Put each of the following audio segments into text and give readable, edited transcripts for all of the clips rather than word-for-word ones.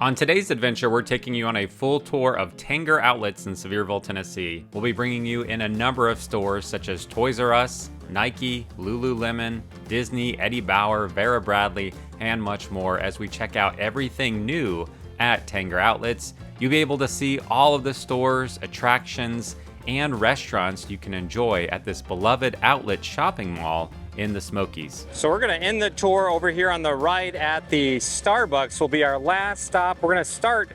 On today's adventure, we're taking you on a full tour of Tanger outlets in Sevierville, Tennessee. We'll be bringing you in a number of stores such as Toys R Us, Nike, Lululemon, Disney, Eddie Bauer, Vera Bradley, and much more as we check out everything new at Tanger outlets. You'll be able to see all of the stores, attractions, and restaurants you can enjoy at this beloved outlet shopping mall in the Smokies. So we're gonna end the tour over here on the right at the Starbucks. Will be our last stop. We're gonna start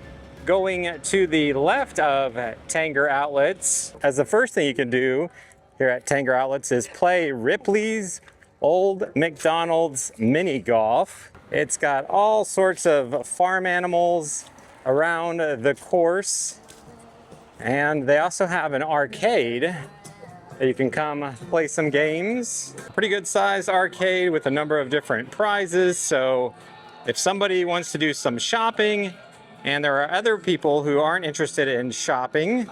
going to the left of Tanger outlets. As the first thing you can do here at Tanger outlets is play Ripley's Old McDonald's mini golf. It's got all sorts of farm animals around the course. And they also have an arcade that you can come play some games. Pretty good sized arcade with a number of different prizes. So if somebody wants to do some shopping and there are other people who aren't interested in shopping,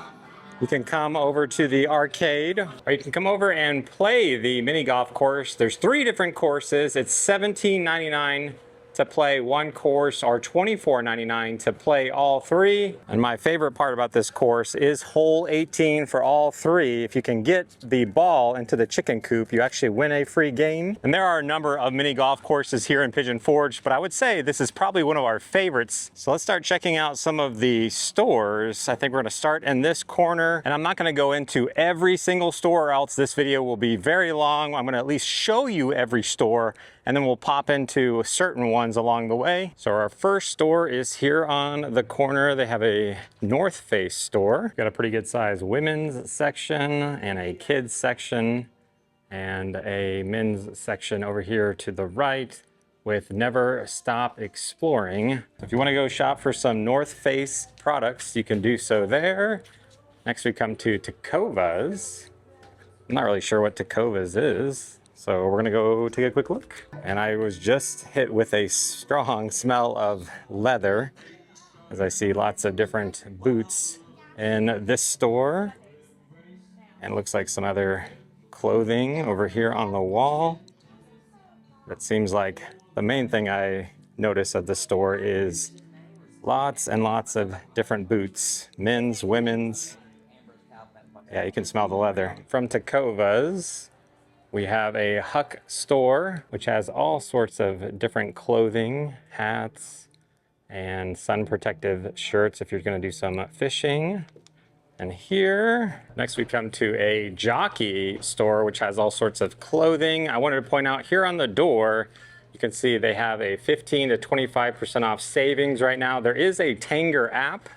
you can come over to the arcade or you can come over and play the mini golf course. There's 3 different courses. It's $17.99 to play one course or $24.99 to play all 3. And my favorite part about this course is hole 18 for all 3. If you can get the ball into the chicken coop, you actually win a free game. And there are a number of mini golf courses here in Pigeon Forge, but I would say this is probably one of our favorites. So let's start checking out some of the stores. I think we're gonna start in this corner, and I'm not gonna go into every single store or else this video will be very long. I'm gonna at least show you every store, and then we'll pop into certain ones along the way. So our first store is here on the corner. They have a North Face store. Got a pretty good size women's section and a kids section and a men's section over here to the right with Never Stop Exploring. If you want to go shop for some North Face products, you can do so there. Next we come to Tecovas. I'm not really sure what Tecovas is. So we're gonna go take a quick look. And I was just hit with a strong smell of leather as I see lots of different boots in this store. And it looks like some other clothing over here on the wall. It seems like the main thing I notice at the store is lots and lots of different boots, men's, women's. Yeah, you can smell the leather. From Tecovas, we have a Huck store, which has all sorts of different clothing, hats, and sun protective shirts if you're gonna do some fishing. And here, next we come to a Jockey store, which has all sorts of clothing. I wanted to point out here on the door, you can see they have a 15 to 25% off savings right now. There is a Tanger app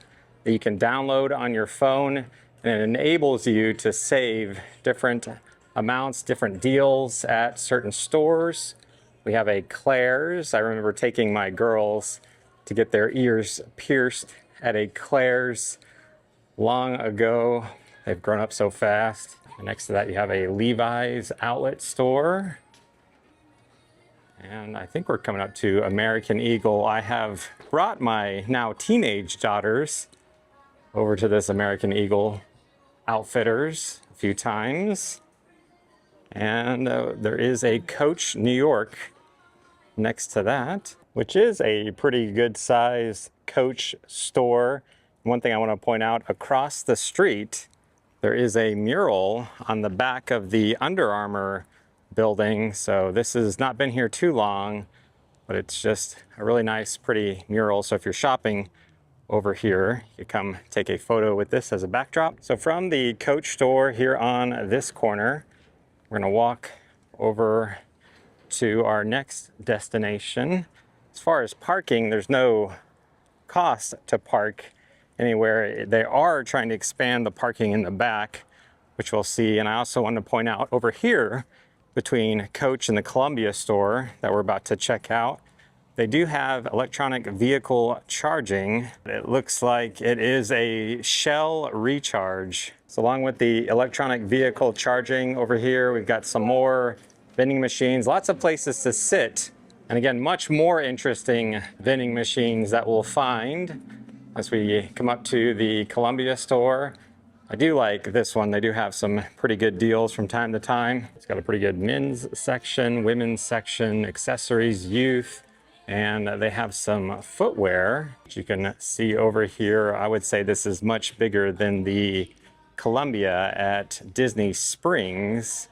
that you can download on your phone, and it enables you to save different amounts, different deals at certain stores. We have a Claire's. I remember taking my girls to get their ears pierced at a Claire's long ago. They've grown up so fast. And next to that, you have a Levi's outlet store. And I think we're coming up to American Eagle. I have brought my now teenage daughters over to this American Eagle Outfitters a few times. And there is a Coach New York next to that, which is a pretty good size Coach store. One thing I want to point out, across the street, there is a mural on the back of the Under Armour building. So this has not been here too long, but it's just a really nice, pretty mural. So if you're shopping over here, you come take a photo with this as a backdrop. So from the Coach store here on this corner, we're gonna walk over to our next destination. As far as parking, there's no cost to park anywhere. They are trying to expand the parking in the back, which we'll see. And I also want to point out over here between Coach and the Columbia store that we're about to check out, they do have electronic vehicle charging. It looks like it is a Shell recharge. So along with the electronic vehicle charging over here, we've got some more vending machines, lots of places to sit. And again, much more interesting vending machines that we'll find as we come up to the Columbia store. I do like this one. They do have some pretty good deals from time to time. It's got a pretty good men's section, women's section, accessories, youth, And they have some footwear, which you can see over here. I would say this is much bigger than the Columbia at Disney Springs.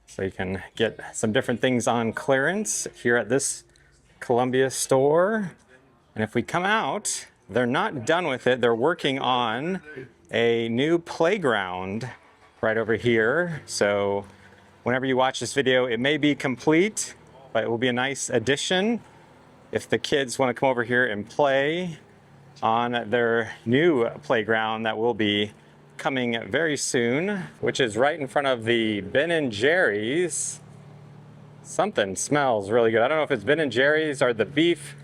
So you can get some different things on clearance here at this Columbia store. And if we come out, they're not done with it. They're working on a new playground right over here. So whenever you watch this video, it may be complete, but it will be a nice addition if the kids want to come over here and play on their new playground that will be coming very soon, which is right in front of the Ben & Jerry's. Something smells really good. I don't know if it's Ben & Jerry's or the beef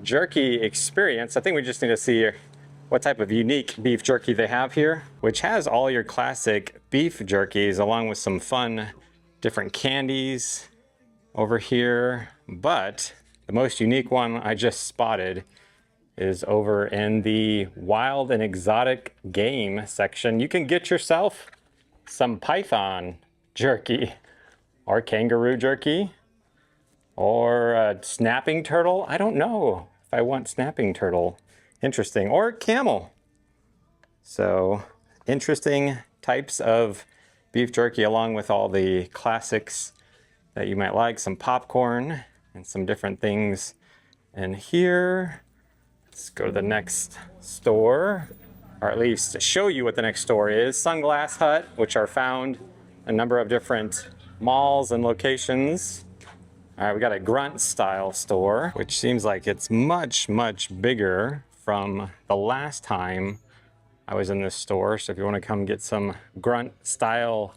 jerky experience. I think we just need to see what type of unique beef jerky they have here, which has all your classic beef jerkies along with some fun different candies over here. But the most unique one I just spotted is over in the wild and exotic game section. You can get yourself some python jerky or kangaroo jerky or a snapping turtle. I don't know if I want snapping turtle. Interesting. Or camel. So interesting types of beef jerky along with all the classics that you might like. Some popcorn and some different things in here. Let's go to the next store, or at least show you what the next store is. Sunglass Hut, which are found in a number of different malls and locations. All right, we got a Grunt style store, which seems like it's much, much bigger from the last time I was in this store. So if you want to come get some Grunt style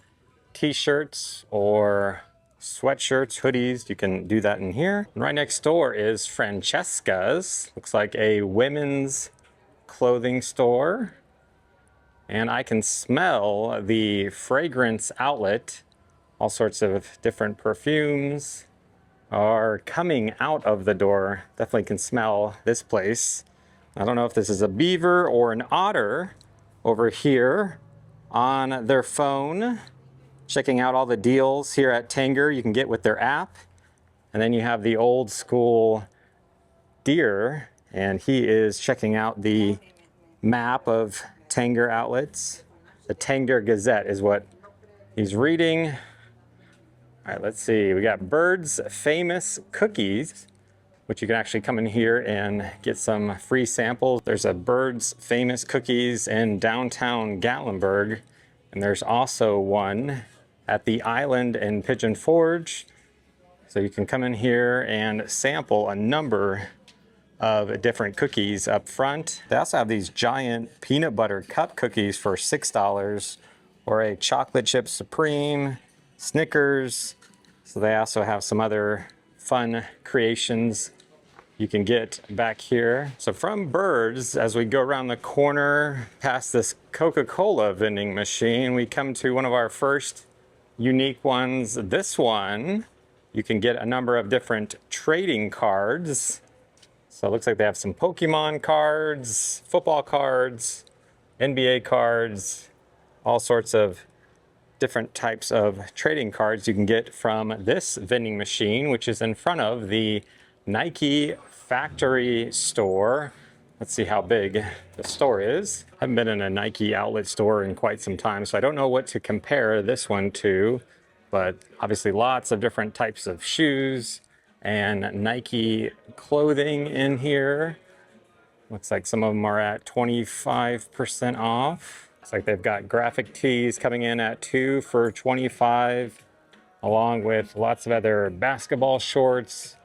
t-shirts or sweatshirts, hoodies, you can do that in here. And right next door is Francesca's. Looks like a women's clothing store. And I can smell the fragrance outlet. All sorts of different perfumes are coming out of the door. Definitely can smell this place. I don't know if this is a beaver or an otter over here on their phone, checking out all the deals here at Tanger you can get with their app. And then you have the old school deer, and he is checking out the map of Tanger outlets. The Tanger Gazette is what he's reading. All right, let's see. We got Byrd's Famous Cookies, which you can actually come in here and get some free samples. There's a Byrd's Famous Cookies in downtown Gatlinburg, and there's also one at the Island in Pigeon Forge. So you can come in here and sample a number of different cookies up front. They also have these giant peanut butter cup cookies for $6, or a chocolate chip supreme, Snickers. So they also have some other fun creations you can get back here. So from Byrd's, as we go around the corner past this Coca-Cola vending machine, we come to one of our first unique ones. This one, you can get a number of different trading cards. So it looks like they have some Pokemon cards, football cards, NBA cards, all sorts of different types of trading cards you can get from this vending machine, which is in front of the Nike factory store. Let's see how big the store is. I haven't been in a Nike outlet store in quite some time, so I don't know what to compare this one to, but obviously lots of different types of shoes and Nike clothing in here. Looks like some of them are at 25% off. Looks like they've got graphic tees coming in at 2 for $25, along with lots of other basketball shorts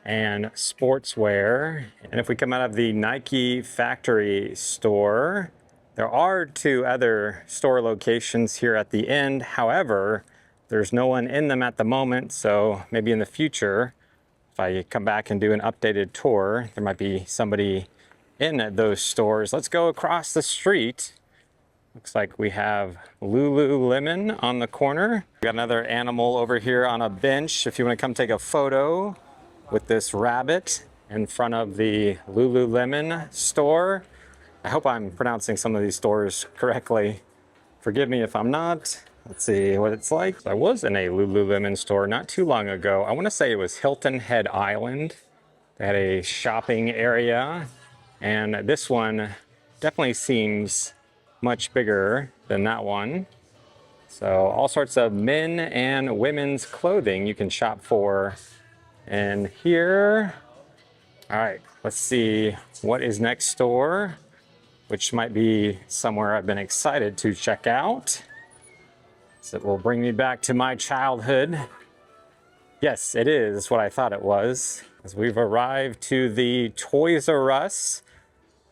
and sportswear. And if we come out of the Nike factory store, there are 2 other store locations here at the end. However, there's no one in them at the moment, so maybe in the future, if I come back and do an updated tour, there might be somebody in those stores. Let's go across the street. Looks like we have Lululemon on the corner. We got another animal over here on a bench. If you want to come take a photo with this rabbit in front of the Lululemon store. I hope I'm pronouncing some of these stores correctly. Forgive me if I'm not. Let's see what it's like. I was in a Lululemon store not too long ago. I want to say it was Hilton Head Island. They had a shopping area, and this one definitely seems much bigger than that one. So all sorts of men and women's clothing you can shop for in here. All right, let's see what is next door, which might be somewhere I've been excited to check out. So it will bring me back to my childhood. Yes, it is what I thought it was. As we've arrived to the Toys R Us.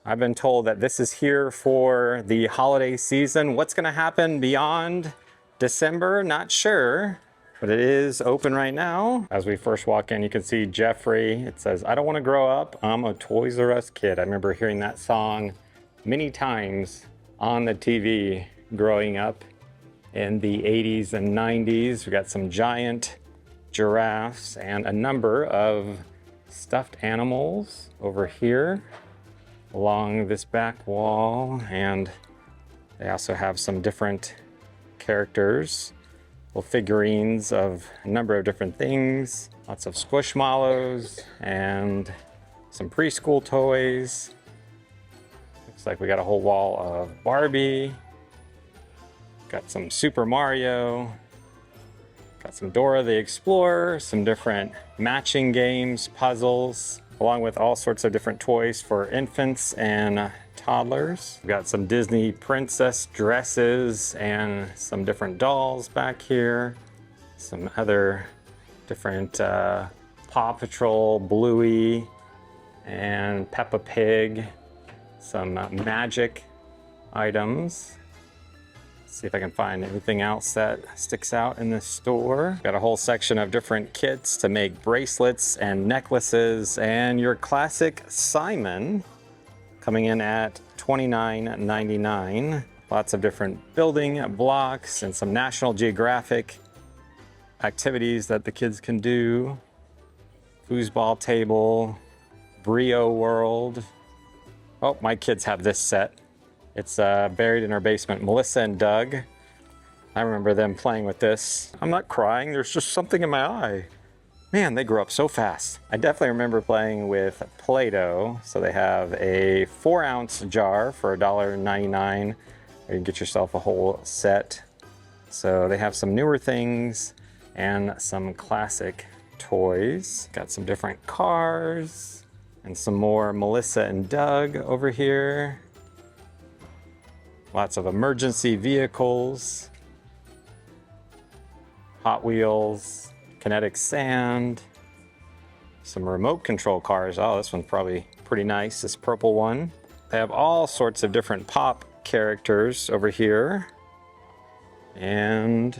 I've been told that this is here for the holiday season. What's gonna happen beyond December? Not sure, but it is open right now. As we first walk in, you can see Jeffrey. It says, "I don't wanna grow up, I'm a Toys R Us kid." I remember hearing that song many times on the TV growing up in the 80s and 90s. We got some giant giraffes and a number of stuffed animals over here along this back wall, and they also have some different characters, little figurines of a number of different things, lots of squishmallows and some preschool toys. Looks like we got a whole wall of Barbie, got some Super Mario, got some Dora the Explorer, some different matching games, puzzles, along with all sorts of different toys for infants and toddlers. We've got some Disney princess dresses and some different dolls back here. Some other different Paw Patrol, Bluey, and Peppa Pig. Some magic items. See if I can find anything else that sticks out in this store. Got a whole section of different kits to make bracelets and necklaces, and your classic Simon coming in at $29.99. Lots of different building blocks and some National Geographic activities that the kids can do. Foosball table, Brio World. Oh, my kids have this set. It's buried in our basement. Melissa and Doug, I remember them playing with this. I'm not crying, there's just something in my eye. Man, they grow up so fast. I definitely remember playing with Play-Doh. So they have a 4-ounce jar for $1.99. You can get yourself a whole set. So they have some newer things and some classic toys. Got some different cars and some more Melissa and Doug over here. Lots of emergency vehicles, Hot Wheels, kinetic sand, some remote control cars. Oh, this one's probably pretty nice, this purple one. They have all sorts of different pop characters over here. And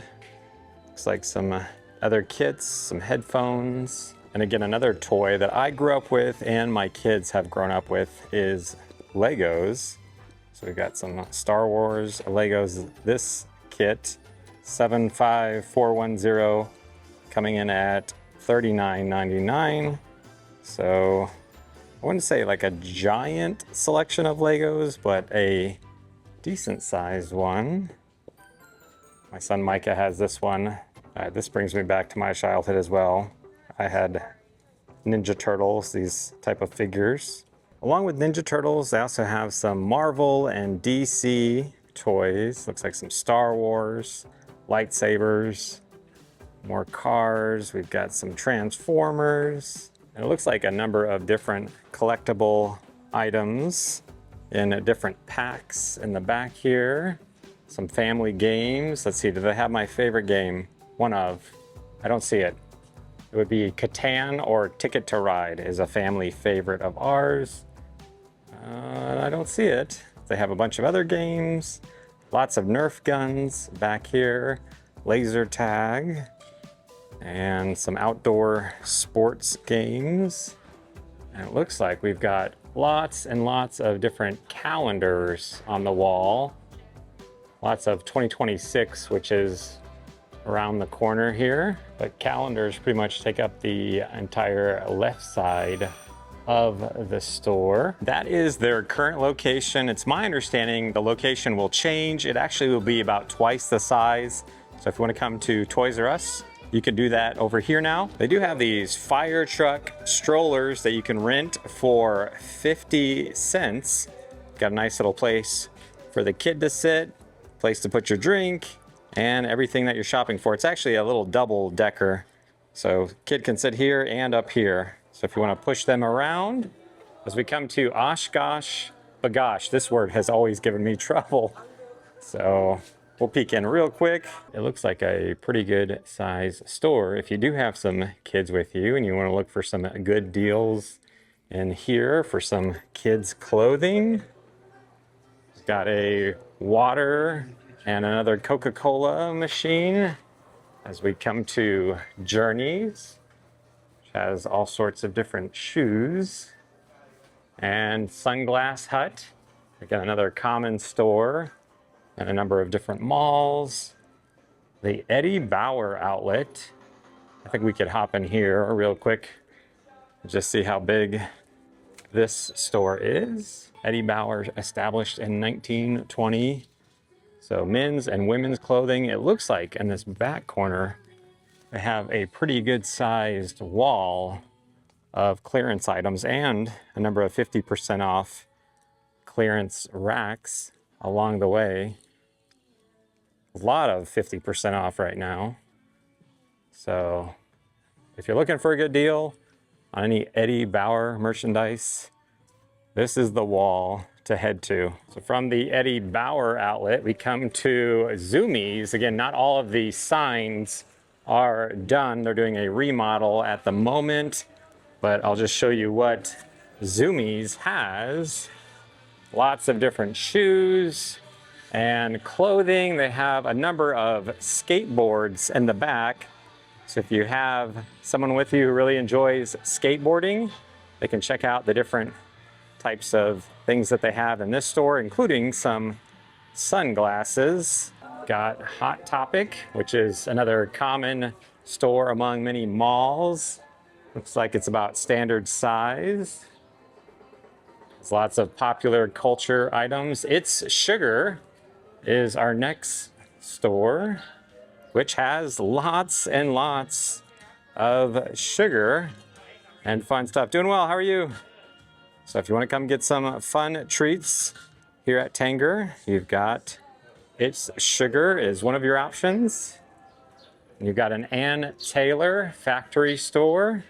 looks like some other kits, some headphones. And again, another toy that I grew up with and my kids have grown up with is Legos. So we've got some Star Wars Legos. This kit, 75410, coming in at $39.99. So I wouldn't say like a giant selection of Legos, but a decent sized one. My son Micah has this one. This brings me back to my childhood as well. I had Ninja Turtles, these type of figures. Along with Ninja Turtles, they also have some Marvel and DC toys. Looks like some Star Wars, lightsabers, more cars. We've got some Transformers. And it looks like a number of different collectible items in different packs in the back here. Some family games. Let's see, do they have my favorite game? One of. I don't see it. It would be Catan or Ticket to Ride is a family favorite of ours. I don't see it. They have a bunch of other games, lots of Nerf guns back here, laser tag, and some outdoor sports games. And it looks like we've got lots and lots of different calendars on the wall. Lots of 2026, which is around the corner here, but calendars pretty much take up the entire left side of the store. That is their current location. It's my understanding the location will change. It actually will be about twice the size. So if you want to come to Toys R Us, You can do that over here now. They do have these fire truck strollers that you can rent for 50 cents. Got a nice little place for the kid to sit, place to put your drink, and everything that you're shopping for. It's actually a little double decker. So kid can sit here and up here. So if you want to push them around, as we come to OshKosh B'Gosh, this word has always given me trouble. So we'll peek in real quick. It looks like a pretty good size store. If you do have some kids with you and you want to look for some good deals in here for some kids clothing, got a water and another Coca-Cola machine. As we come to Journeys, which has all sorts of different shoes, and Sunglass Hut, again another common store, and a number of different malls. The Bauer outlet. I think we could hop in here real quick and just see how big this store is. Bauer established in 1920. So men's and women's clothing. It looks like in this back corner, they have a pretty good sized wall of clearance items and a number of 50% off clearance racks along the way. A lot of 50% off right now. So if you're looking for a good deal on any Bauer merchandise, this is the wall to head to. So from the Bauer outlet, we come to Zumiez. Again, not all of the signs are done. They're doing a remodel at the moment, but I'll just show you what Zumiez has. Lots of different shoes and clothing. They have a number of skateboards in the back. So if you have someone with you who really enjoys skateboarding, they can check out the different types of things that they have in this store, including some sunglasses. Got Hot Topic, which is another common store among many malls. Looks like it's about standard size. There's lots of popular culture items. It's Sugar is our next store, which has lots and lots of sugar and fun stuff. Doing well, how are you? So if you want to come get some fun treats here at Tanger, you've got It's Sugar is one of your options. You've got an Ann Taylor factory store.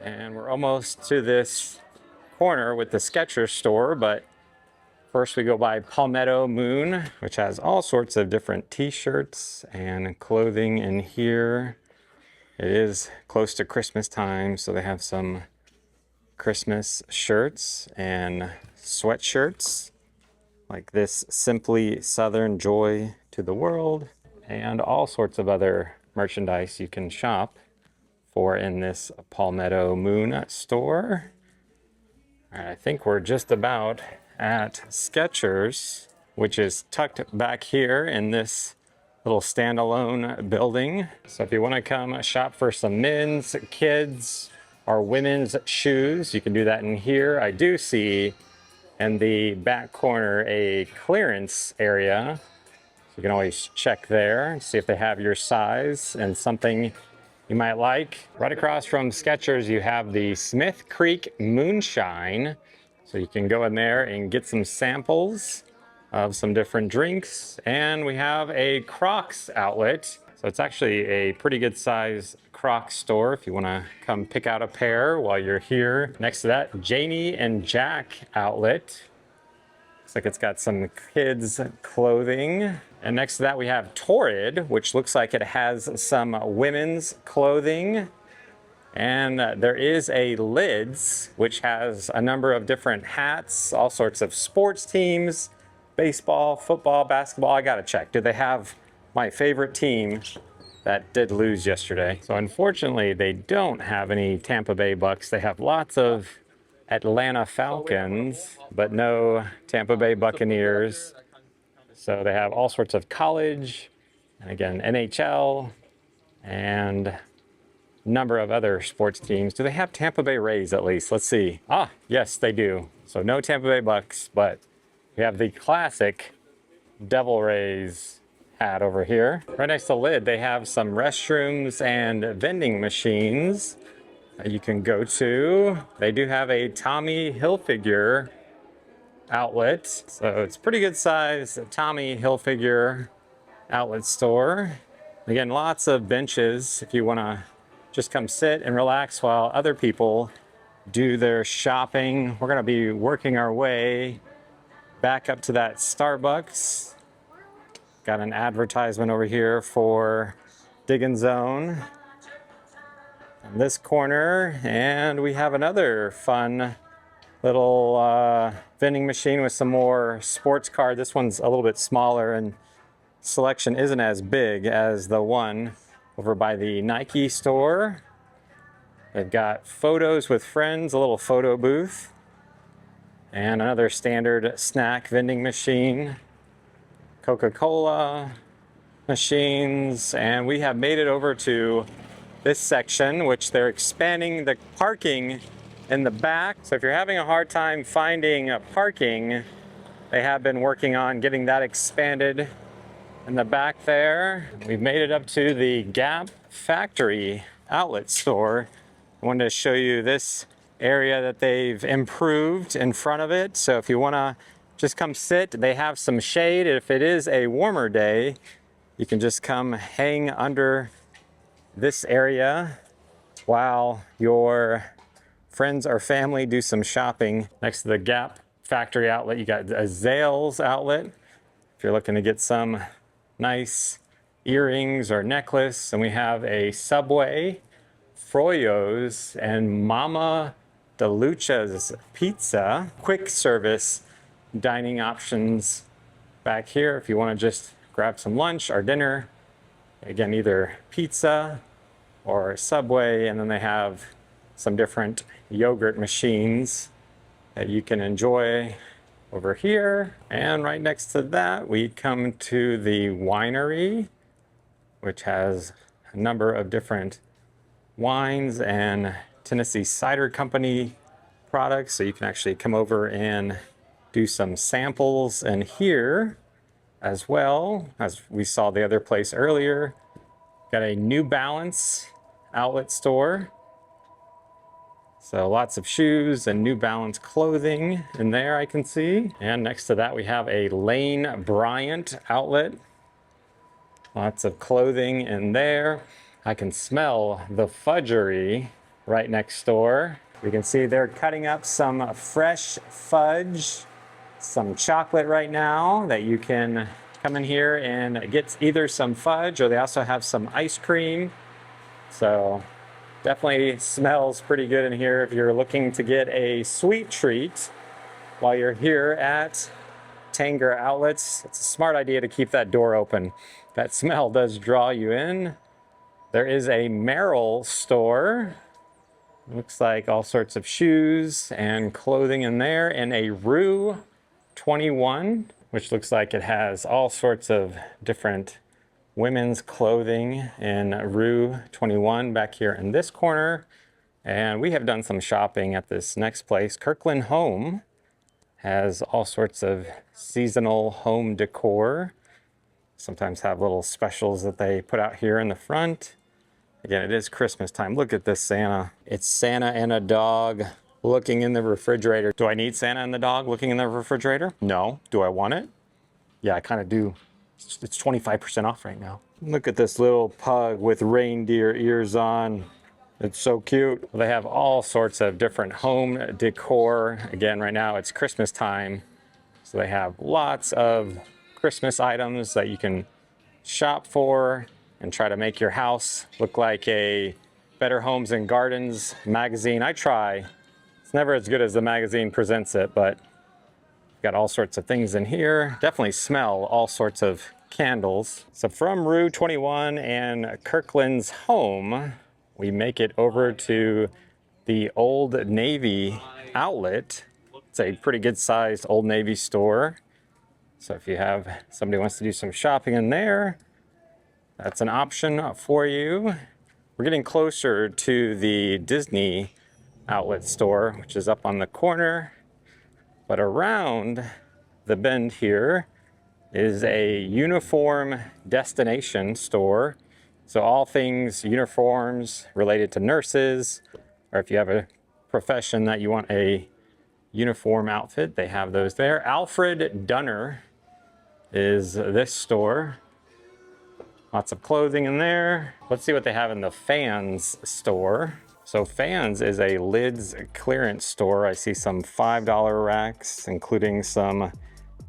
And we're almost to this corner with the Skechers store, but first we go by Palmetto Moon, which has all sorts of different t-shirts and clothing in here. It is close to Christmas time, so they have some Christmas shirts and sweatshirts like this Simply Southern Joy to the World, and all sorts of other merchandise you can shop for in this Palmetto Moon store. All right, I think we're just about at Skechers, which is tucked back here in this little standalone building. So if you want to come shop for some men's, kids, or women's shoes, you can do that in here. I do see in the back corner a clearance area. So you can always check there and see if they have your size and something you might like. Right across from Skechers, you have the Smith Creek Moonshine. So you can go in there and get some samples of some different drinks. And we have a Crocs outlet. So it's actually a pretty good size Crocs store if you want to come pick out a pair while you're here. Next to that, Janie and Jack outlet. Looks like it's got some kids clothing. And next to that we have Torid, which looks like it has some women's clothing. And there is a Lids, which has a number of different hats, all sorts of sports teams, baseball, football, basketball. I gotta check. Do they have my favorite team that did lose yesterday? So unfortunately, they don't have any Tampa Bay Bucks. They have lots of Atlanta Falcons, but no Tampa Bay Buccaneers. So they have all sorts of college, and again, NHL, and number of other sports teams. Do they have Tampa Bay Rays at least? Let's see. Ah, yes, they do. So no Tampa Bay Bucks, but we have the classic Devil Rays at over here. Right next to the lid, they have some restrooms and vending machines that you can go to. They do have a Tommy Hilfiger outlet. So it's pretty good size Tommy Hilfiger outlet store. Again, lots of benches if you want to just come sit and relax while other people do their shopping. We're going to be working our way back up to that Starbucks. Got an advertisement over here for Diggin' Zone in this corner, and we have another fun little vending machine with some more sports card. This one's a little bit smaller and selection isn't as big as the one over by the Nike store. They've got photos with friends, a little photo booth, and another standard snack vending machine, Coca-Cola machines, and we have made it over to this section, which they're expanding the parking in the back. So if you're having a hard time finding parking, they have been working on getting that expanded in the back there. We've made it up to the Gap factory outlet store. I wanted to show you this area that they've improved in front of it. So if you want to just come sit, they have some shade. If it is a warmer day, you can just come hang under this area while your friends or family do some shopping. Next to the Gap factory outlet, you got a Zales outlet. If you're looking to get some nice earrings or necklace, and we have a Subway, Froyo's, and Mama DeLuccia's Pizza quick service dining options back here if you want to just grab some lunch or dinner. Again, either pizza or Subway, and then they have some different yogurt machines that you can enjoy over here. And right next to that, we come to the Winery, which has a number of different wines and Tennessee Cider Company products. So you can actually come over and do some samples in here as well. As we saw the other place earlier, got a New Balance outlet store. So lots of shoes and New Balance clothing in there, I can see. And next to that, we have a Lane Bryant outlet. Lots of clothing in there. I can smell the Fudgery right next door. We can see they're cutting up some fresh fudge, some chocolate right now that you can come in here and get either some fudge, or they also have some ice cream. So definitely smells pretty good in here if you're looking to get a sweet treat while you're here at Tanger Outlets. It's a smart idea to keep that door open. That smell does draw you in. There is a Merrell store. Looks like all sorts of shoes and clothing in there, and a Rue21, which looks like it has all sorts of different women's clothing in Rue21 back here in this corner. And we have done some shopping at this next place. Kirkland Home has all sorts of seasonal home decor. Sometimes have little specials that they put out here in the front. Again, it is Christmas time. Look at this Santa. It's Santa and a dog looking in the refrigerator. Do I need Santa and the dog looking in the refrigerator? No. Do I want it? Yeah, I kind of do. It's 25% off right now. Look at this little pug with reindeer ears on. It's so cute. They have all sorts of different home decor. Again, right now it's Christmas time. So they have lots of Christmas items that you can shop for and try to make your house look like a Better Homes and Gardens magazine. I try. It's never as good as the magazine presents it, but got all sorts of things in here. Definitely smell all sorts of candles. So from Rue21 and Kirkland's Home, we make it over to the Old Navy outlet. It's a pretty good sized Old Navy store. So if you have somebody who wants to do some shopping in there, that's an option for you. We're getting closer to the Disney outlet store, which is up on the corner. But around the bend here is a uniform destination store. So all things uniforms related to nurses, or if you have a profession that you want a uniform outfit, they have those there. Alfred Dunner is this store. Lots of clothing in there. Let's see what they have in the Fanzz store. So Fanzz is a lids clearance store. I see some $5 racks, including some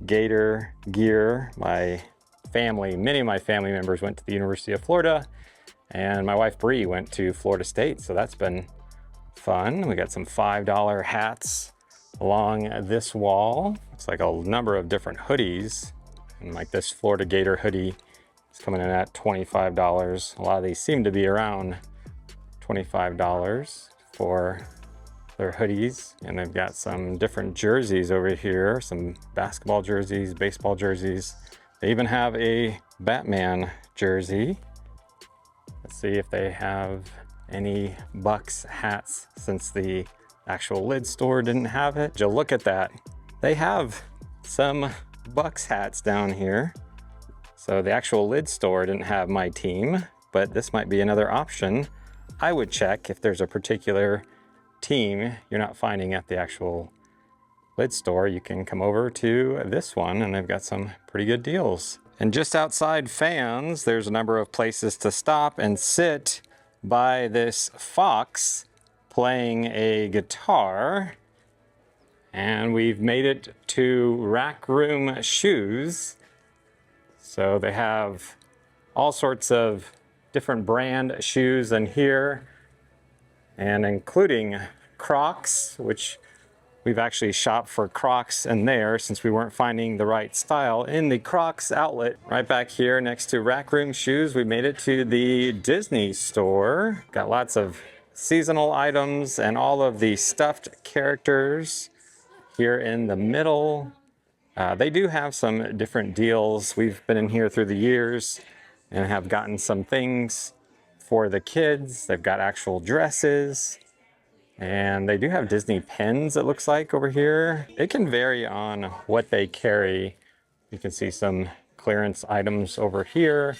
gator gear. My family, many of my family members went to the University of Florida, and my wife Bree went to Florida State, so that's been fun. We got some $5 hats along this wall. It's like a number of different hoodies, and like this Florida Gator hoodie is coming in at $25. A lot of these seem to be around $25 for their hoodies. And they've got some different jerseys over here, some basketball jerseys, baseball jerseys. They even have a Batman jersey. Let's see if they have any Bucks hats, since the actual lid store didn't have it. Just look at that. They have some Bucks hats down here. So the actual lid store didn't have my team, but this might be another option. I would check if there's a particular team you're not finding at the actual lid store. You can come over to this one, and they've got some pretty good deals. And just outside Fanzz, there's a number of places to stop and sit by this fox playing a guitar. And we've made it to Rack Room Shoes. So they have all sorts of different brand shoes in here, and including Crocs, which we've actually shopped for Crocs in there since we weren't finding the right style in the Crocs outlet. Right back here next to Rack Room Shoes, we made it to the Disney store. Got lots of seasonal items and all of the stuffed characters here in the middle. They do have some different deals. We've been in here through the years and have gotten some things for the kids. They've got actual dresses, and they do have Disney pins, it looks like, over here. It can vary on what they carry. You can see some clearance items over here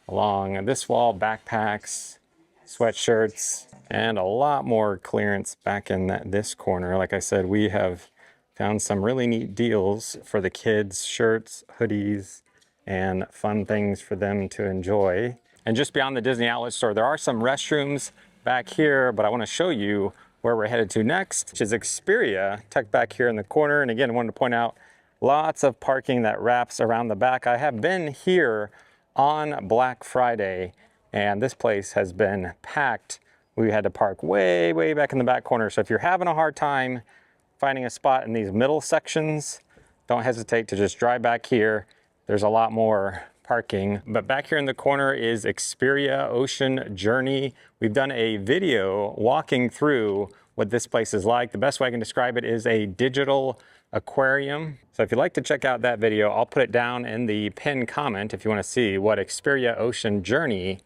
along this wall, backpacks, sweatshirts, and a lot more clearance back in this corner. Like I said, we have found some really neat deals for the kids, shirts, hoodies, and fun things for them to enjoy. And just beyond the Disney outlet store, there are some restrooms back here, but I want to show you where we're headed to next, which is Xperia, tucked back here in the corner. And again, I wanted to point out lots of parking that wraps around the back. I have been here on Black Friday, and this place has been packed. We had to park way, way back in the back corner. So if you're having a hard time finding a spot in these middle sections, don't hesitate to just drive back here. There's a lot more parking. But back here in the corner is Xperia Ocean Journey. We've done a video walking through what this place is like. The best way I can describe it is a digital aquarium. So if you'd like to check out that video, I'll put it down in the pinned comment if you want to see what Xperia Ocean Journey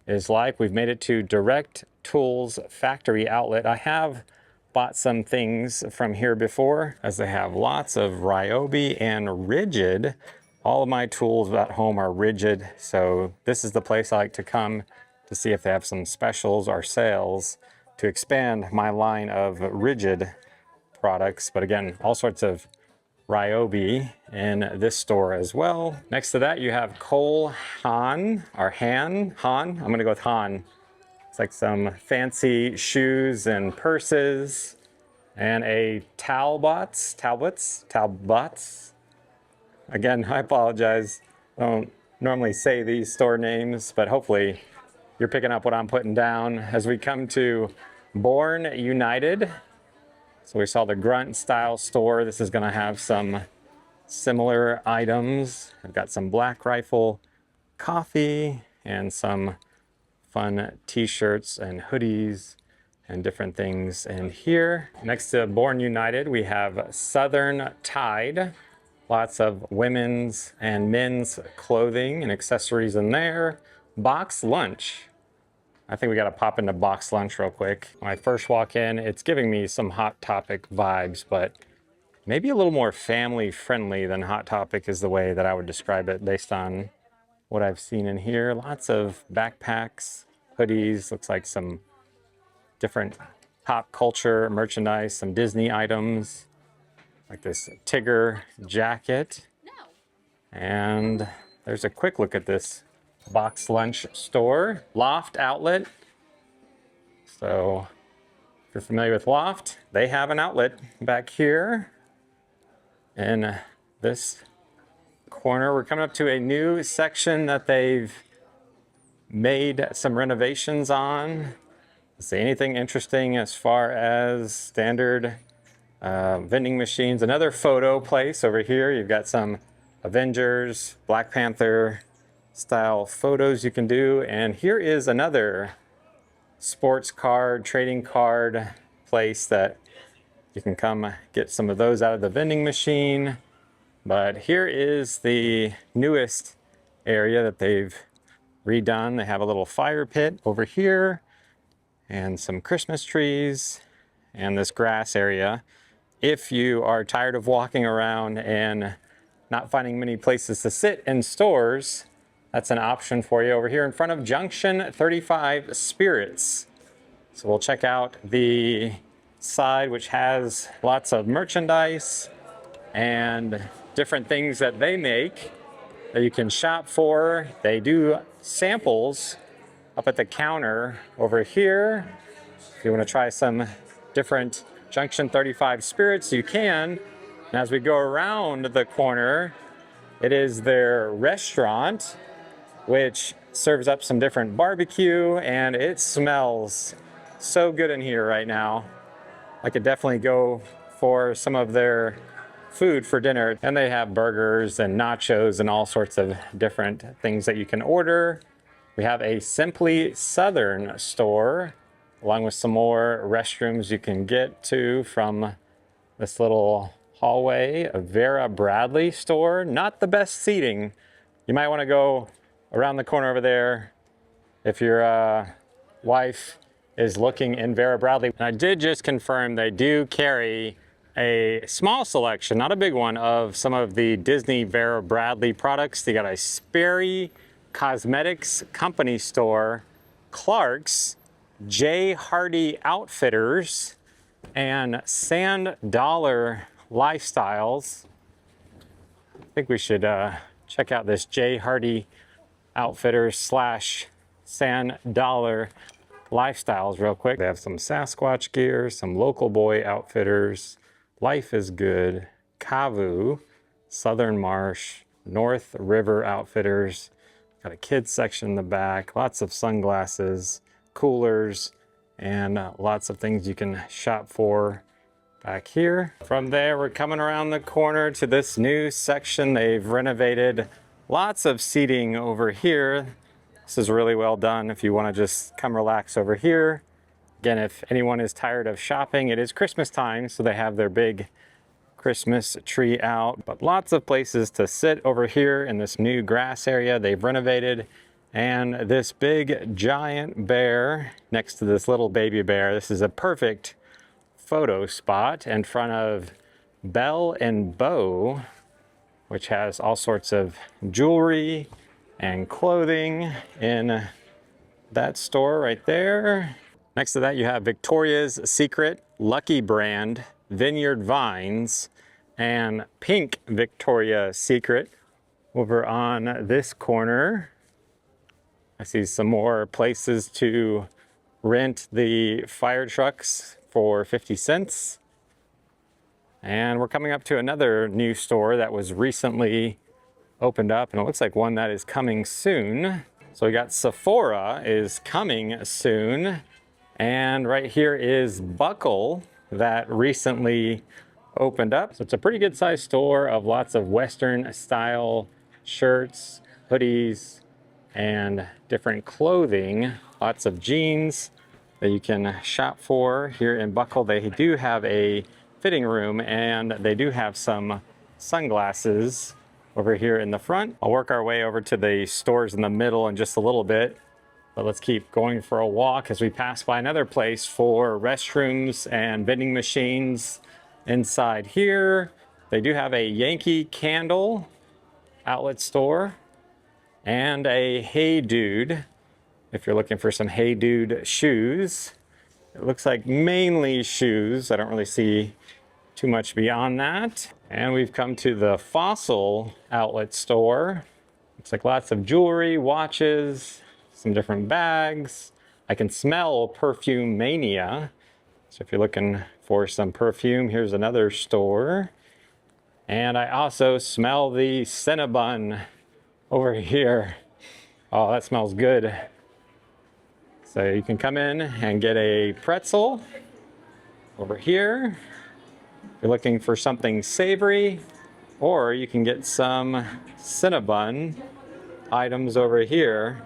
is like. We've made it to Direct Tools Factory Outlet. I have bought some things from here before, as they have lots of Ryobi and Rigid. All of my tools at home are Rigid, so this is the place I like to come to see if they have some specials or sales to expand my line of Rigid products. But again, all sorts of Ryobi in this store as well. Next to that, you have Cole Haan, or Han. I'm gonna go with Han. It's like some fancy shoes and purses, and a Talbots. Again, I apologize. I don't normally say these store names, but hopefully you're picking up what I'm putting down as we come to Born United. So we saw the Grunt style store. This is gonna have some similar items. I've got some Black Rifle coffee and some fun t-shirts and hoodies and different things in here. Next to Born United, we have Southern Tide. Lots of women's and men's clothing and accessories in there. Box Lunch. I think we gotta pop into Box Lunch real quick. When I first walk in, it's giving me some Hot Topic vibes, but maybe a little more family friendly than Hot Topic is the way that I would describe it based on what I've seen in here. Lots of backpacks, hoodies, looks like some different pop culture merchandise, some Disney items, like this Tigger jacket. And there's a quick look at this box lunch store, Loft outlet. So if you're familiar with Loft, they have an outlet back here in this corner. We're coming up to a new section that they've made some renovations on. See anything interesting as far as standard vending machines. Another photo place over here. You've got some Avengers, Black Panther style photos you can do. And here is another sports card, trading card place that you can come get some of those out of the vending machine. But here is the newest area that they've redone. They have a little fire pit over here and some Christmas trees and this grass area. If you are tired of walking around and not finding many places to sit in stores, that's an option for you over here in front of Junction 35 Spirits. So we'll check out the side, which has lots of merchandise and different things that they make that you can shop for. They do samples up at the counter over here. If you want to try some different Junction 35 spirits, you can. And as we go around the corner, it is their restaurant, which serves up some different barbecue, and it smells so good in here right now. I could definitely go for some of their food for dinner. And they have burgers and nachos and all sorts of different things that you can order. We have a Simply Southern store, along with some more restrooms you can get to from this little hallway. A Vera Bradley store, not the best seating. You might want to go around the corner over there if your wife is looking in Vera Bradley. And I did just confirm they do carry a small selection, not a big one, of some of the Disney Vera Bradley products. They got a Sperry Cosmetics Company store, Clark's, J. Hardy Outfitters, and Sand Dollar Lifestyles. I think we should check out this J. Hardy Outfitters slash Sand Dollar Lifestyles real quick. They have some Sasquatch gear, some Local Boy Outfitters, Life is Good, Kavu, Southern Marsh, North River Outfitters. Got a kids section in the back, lots of sunglasses, coolers, and lots of things you can shop for back here. From there, we're coming around the corner to this new section. They've renovated lots of seating over here. This is really well done if you want to just come relax over here. Again, if anyone is tired of shopping, it is Christmas time, so they have their big Christmas tree out. But lots of places to sit over here in this new grass area they've renovated. And this big giant bear next to this little baby bear. This is a perfect photo spot in front of Belle Bow, which has all sorts of jewelry and clothing in that store right there. Next to that, you have Victoria's Secret, Lucky Brand, Vineyard Vines, and Pink Victoria's Secret. Over on this corner, I see some more places to rent the fire trucks for 50 cents. And we're coming up to another new store that was recently opened up, and it looks like one that is coming soon. So we got Sephora is coming soon. And right here is Buckle that recently opened up. So it's a pretty good sized store of lots of Western style shirts, hoodies, and different clothing. Lots of jeans that you can shop for here in Buckle. They do have a fitting room, and they do have some sunglasses over here in the front. I'll work our way over to the stores in the middle in just a little bit. But let's keep going for a walk as we pass by another place for restrooms and vending machines. Inside here, they do have a Yankee Candle outlet store and a Hey Dude, if you're looking for some Hey Dude shoes. It looks like mainly shoes. I don't really see too much beyond that. And we've come to the Fossil outlet store. Looks like lots of jewelry, watches, some different bags. I can smell Perfume Mania. So if you're looking for some perfume, here's another store. And I also smell the Cinnabon over here. Oh, that smells good. So you can come in and get a pretzel over here. If you're looking for something savory, or you can get some Cinnabon items over here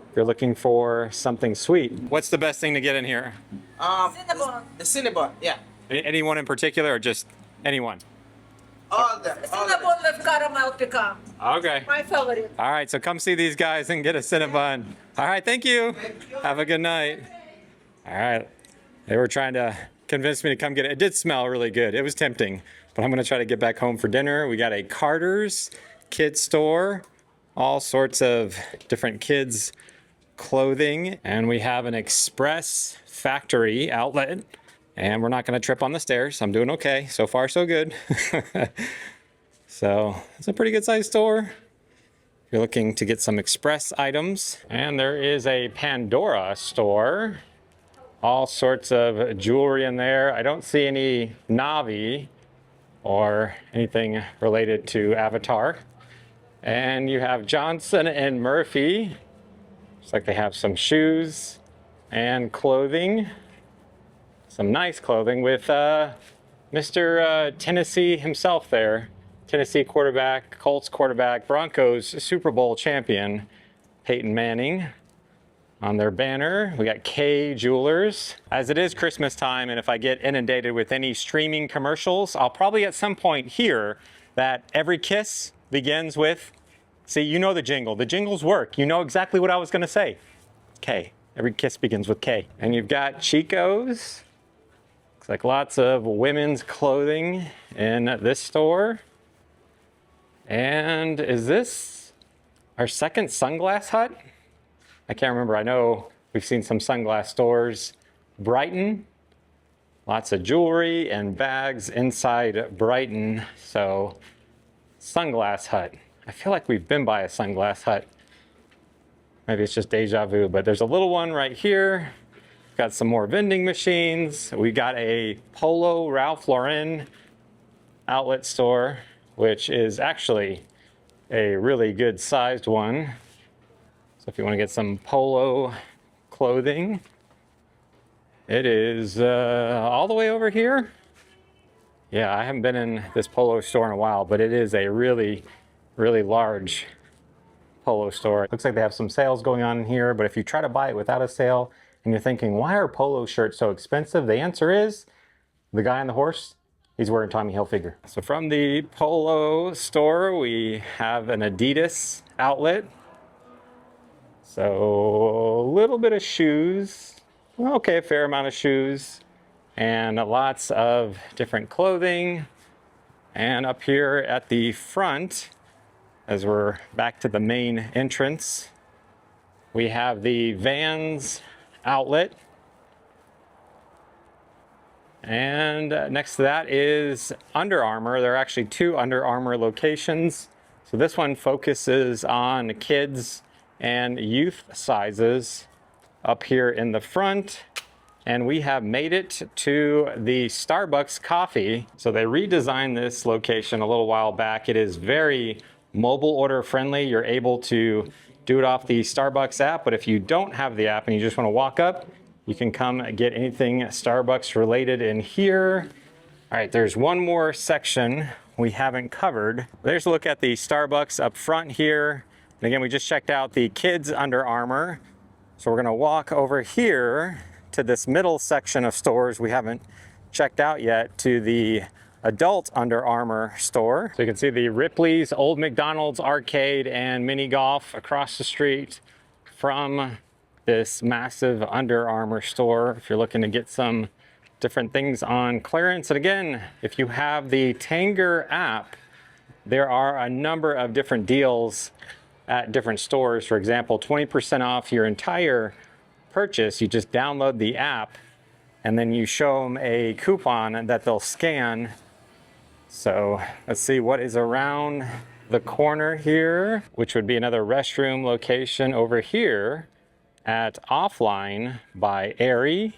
if you're looking for something sweet. What's the best thing to get in here? Cinnabon. The Cinnabon, yeah. Anyone in particular, or just anyone? All of them. Cinnabon with caramel pecan. Okay. My favorite. All right, so come see these guys and get a Cinnabon. All right, thank you. Have a good night. All right. They were trying to convince me to come get it. It did smell really good. It was tempting, but I'm going to try to get back home for dinner. We got a Carter's kids store, all sorts of different kids clothing, and we have an Express Factory outlet. And we're not going to trip on the stairs. I'm doing okay. So far, so good. So it's a pretty good sized store. If you're looking to get some Express items. And there is a Pandora store. All sorts of jewelry in there. I don't see any Navi or anything related to Avatar. And you have Johnson and Murphy. Looks like they have some shoes and clothing. Some nice clothing with Mr. Tennessee himself there. Tennessee quarterback, Colts quarterback, Broncos Super Bowl champion, Peyton Manning. On their banner, we got K Jewelers. As it is Christmas time, and if I get inundated with any streaming commercials, I'll probably at some point hear that every kiss begins with, see, you know the jingle. The jingles work. You know exactly what I was going to say. K. Every kiss begins with K. And you've got Chico's. Looks like lots of women's clothing in this store. And is this our second Sunglass Hut? I can't remember. I know we've seen some sunglass stores. Brighton, lots of jewelry and bags inside Brighton. So Sunglass Hut. I feel like we've been by a Sunglass Hut. Maybe it's just deja vu, but there's a little one right here. Got some more vending machines. We got a Polo Ralph Lauren outlet store, which is actually a really good sized one. So if you want to get some Polo clothing, it is all the way over here. Yeah, I haven't been in this Polo store in a while, but it is a really, really large Polo store. Looks like they have some sales going on in here, but if you try to buy it without a sale and you're thinking, why are Polo shirts so expensive? The answer is the guy on the horse, he's wearing Tommy Hilfiger. So from the Polo store, we have an Adidas outlet. So a little bit of shoes, okay, a fair amount of shoes, and lots of different clothing. And up here at the front, as we're back to the main entrance, we have the Vans outlet. And next to that is Under Armour. There are actually two Under Armour locations. So this one focuses on kids and youth sizes up here in the front. And we have made it to the Starbucks coffee. So they redesigned this location a little while back. It is very mobile order friendly. You're able to do it off the Starbucks app, but if you don't have the app and you just want to walk up, you can come get anything Starbucks related in here. All right, there's one more section we haven't covered. There's a look at the Starbucks up front here. And again, we just checked out the kids Under Armour. So we're gonna walk over here to this middle section of stores we haven't checked out yet, to the adult Under Armour store. So you can see the Ripley's Old McDonald's arcade and mini golf across the street from this massive Under Armour store. If you're looking to get some different things on clearance. And again, if you have the Tanger app, there are a number of different deals at different stores. For example, 20% off your entire purchase. You just download the app and then you show them a coupon that they'll scan. So let's see what is around the corner here, which would be another restroom location over here at Offline by Aerie.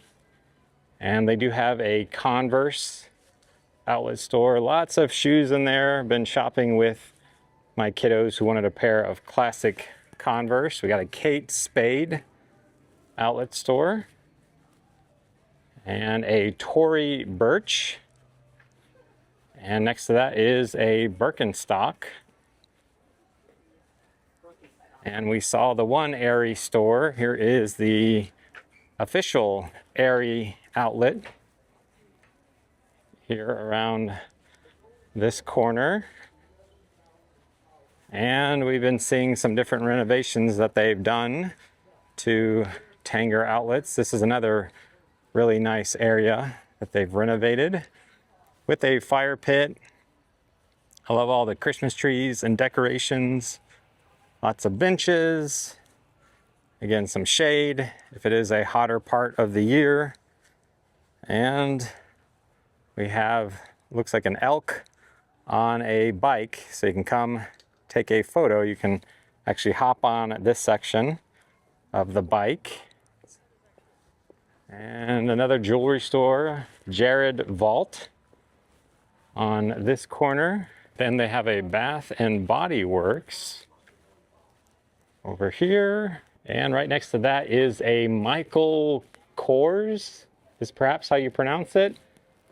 And they do have a Converse outlet store. Lots of shoes in there. Been shopping with my kiddos who wanted a pair of classic Converse. We got a Kate Spade outlet store and a Tory Birch. And next to that is a Birkenstock. And we saw the one Aerie store. Here is the official Aerie outlet here around this corner. And we've been seeing some different renovations that they've done to Tanger outlets. This is another really nice area that they've renovated with a fire pit. I love all the Christmas trees and decorations. Lots of benches. Again, some shade if it is a hotter part of the year. And we have, looks like an elk on a bike, so you can come take a photo. You can actually hop on this section of the bike. And another jewelry store, Jared Vault, on this corner. Then they have a Bath and Body Works over here. And right next to that is a Michael Kors, is perhaps how you pronounce it.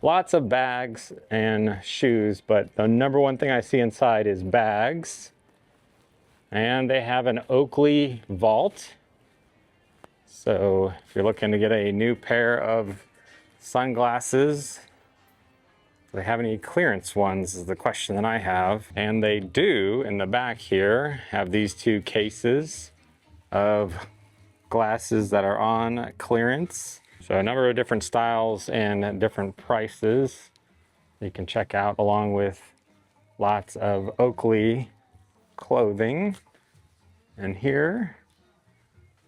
Lots of bags and shoes, but the number one thing I see inside is bags. And they have an Oakley Vault. So if you're looking to get a new pair of sunglasses, do they have any clearance ones is the question that I have. And they do, in the back here, have these two cases of glasses that are on clearance. So a number of different styles and different prices you can check out, along with lots of Oakley clothing. And here,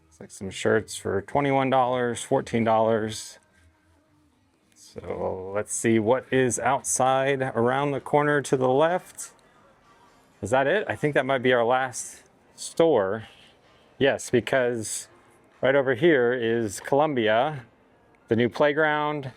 it's like some shirts for $21, $14. So let's see what is outside around the corner to the left. Is that it? I think that might be our last store. Yes, because right over here is Columbia, the new playground,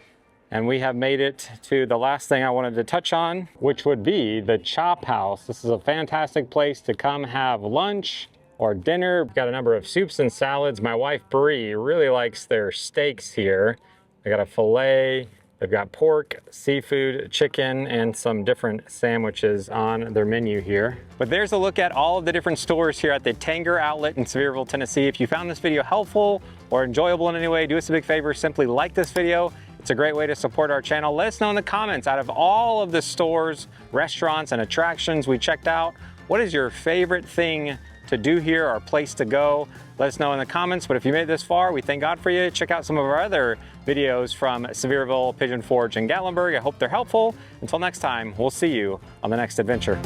and we have made it to the last thing I wanted to touch on, which would be the Chop House. This is a fantastic place to come have lunch or dinner. We've got a number of soups and salads. My wife Brie really likes their steaks here. They got a filet, they've got pork, seafood, chicken, and some different sandwiches on their menu here. But there's a look at all of the different stores here at the Tanger outlet in Sevierville, Tennessee. If you found this video helpful or enjoyable in any way, do us a big favor, simply like this video. It's a great way to support our channel. Let us know in the comments, out of all of the stores, restaurants, and attractions we checked out, what is your favorite thing to do here or place to go? Let us know in the comments. But if you made it this far, we thank God for you. Check out some of our other videos from Sevierville, Pigeon Forge, and Gatlinburg. I hope they're helpful. Until next time, we'll see you on the next adventure.